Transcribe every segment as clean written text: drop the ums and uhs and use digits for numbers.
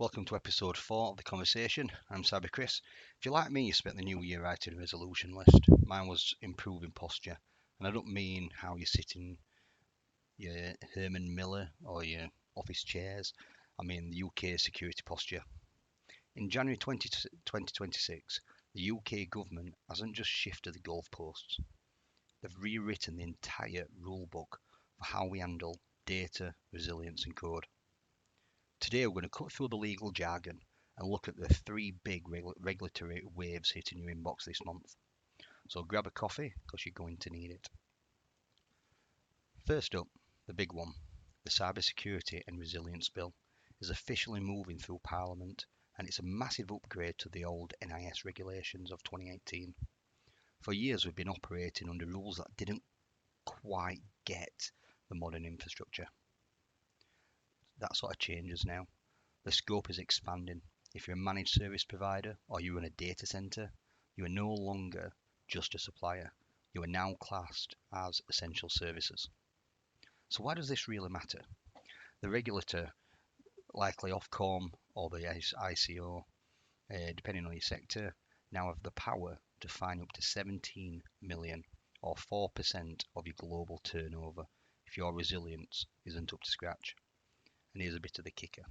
Welcome to episode 4 of The Conversation. I'm Cyber Chris. If you're like me, you spent the new year writing a resolution list. Mine was improving posture. And I don't mean how you sit in your Herman Miller or your office chairs. I mean the UK security posture. In January 2026, the UK government hasn't just shifted the goalposts. They've rewritten the entire rulebook for how we handle data, resilience and code. Today we're going to cut through the legal jargon and look at the 3 big regulatory waves hitting your inbox this month. So grab a coffee because you're going to need it. First up, the big one, the Cybersecurity and Resilience Bill is officially moving through Parliament, and it's a massive upgrade to the old NIS regulations of 2018. For years we've been operating under rules that didn't quite get the modern infrastructure. That sort of changes now. The scope is expanding. If you're a managed service provider or you run a data center, you are no longer just a supplier. You are now classed as essential services. So why does this really matter? The regulator, likely Ofcom or the ICO, depending on your sector, now have the power to fine up to 17 million or 4% of your global turnover if your resilience isn't up to scratch. And here's a bit of the kicker.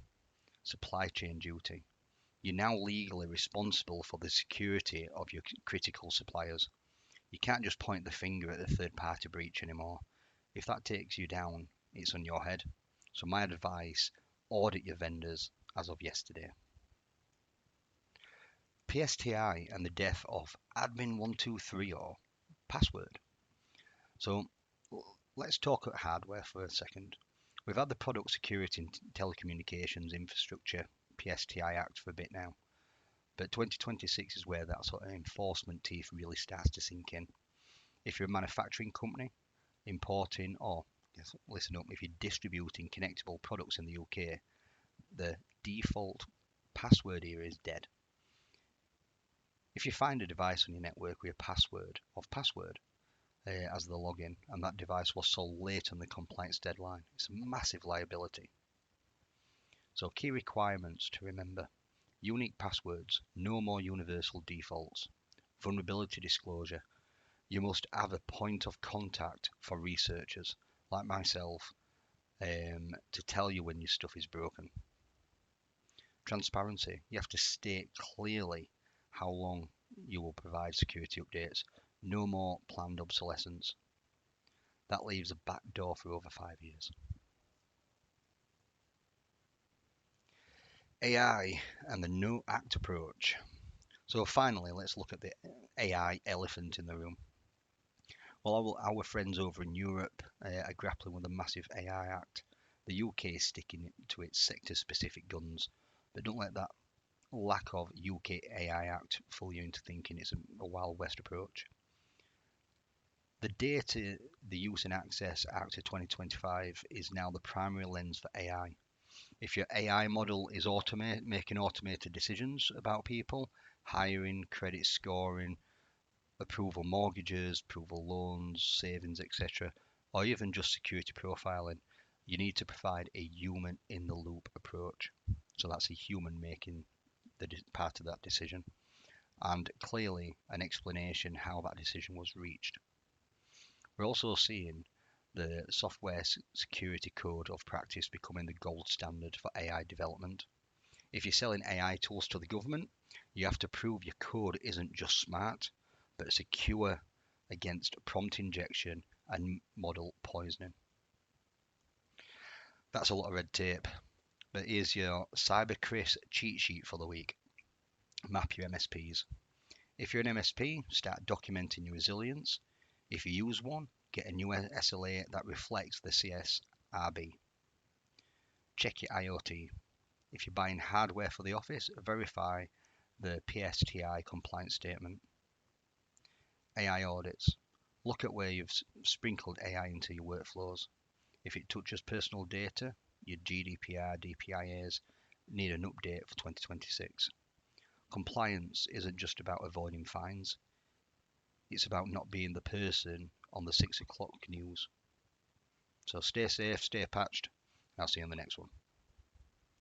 Supply chain duty. You're now legally responsible for the security of your critical suppliers. You can't just point the finger at the third party breach anymore. If that takes you down, it's on your head. So my advice, audit your vendors as of yesterday. PSTI and the death of admin123 or password. So let's talk at hardware for a second. We've had the Product Security and Telecommunications Infrastructure PSTI Act for a bit now, but 2026 is where that sort of enforcement teeth really starts to sink in. If you're a manufacturing company, importing or, listen up, if you're distributing connectable products in the UK, the default password era is dead. If you find a device on your network with a password as the login, and that device was sold late on the compliance deadline, it's a massive liability. So key requirements to remember: unique passwords, no more universal defaults, vulnerability disclosure. You must have a point of contact for researchers like myself to tell you when your stuff is broken. Transparency, you have to state clearly how long you will provide security updates. No more planned obsolescence. That leaves a back door for over 5 years. AI and the no act approach. So finally, let's look at the AI elephant in the room. Well, our friends over in Europe are grappling with a massive AI Act. The UK is sticking to its sector-specific guns, but don't let that lack of UK AI Act fool you into thinking it's a Wild West approach. The Data, the Use and Access Act of 2025 is now the primary lens for AI. If your AI model is making automated decisions about people, hiring, credit scoring, approval mortgages, approval loans, savings, etc., or even just security profiling, you need to provide a human in the loop approach. So that's a human making the part of that decision, and clearly an explanation how that decision was reached. We're also seeing the software security code of practice becoming the gold standard for AI development. If you're selling AI tools to the government, you have to prove your code isn't just smart, but secure against prompt injection and model poisoning. That's a lot of red tape, but here's your Cyber Chris cheat sheet for the week. Map your MSPs. If you're an MSP, start documenting your resilience. If you use one, get a new SLA that reflects the CSRB. Check your IoT. If you're buying hardware for the office, verify the PSTI compliance statement. AI audits. Look at where you've sprinkled AI into your workflows. If it touches personal data, your GDPR, DPIAs need an update for 2026. Compliance isn't just about avoiding fines. It's about not being the person on the 6 o'clock news. So stay safe, stay patched. I'll see you on the next one.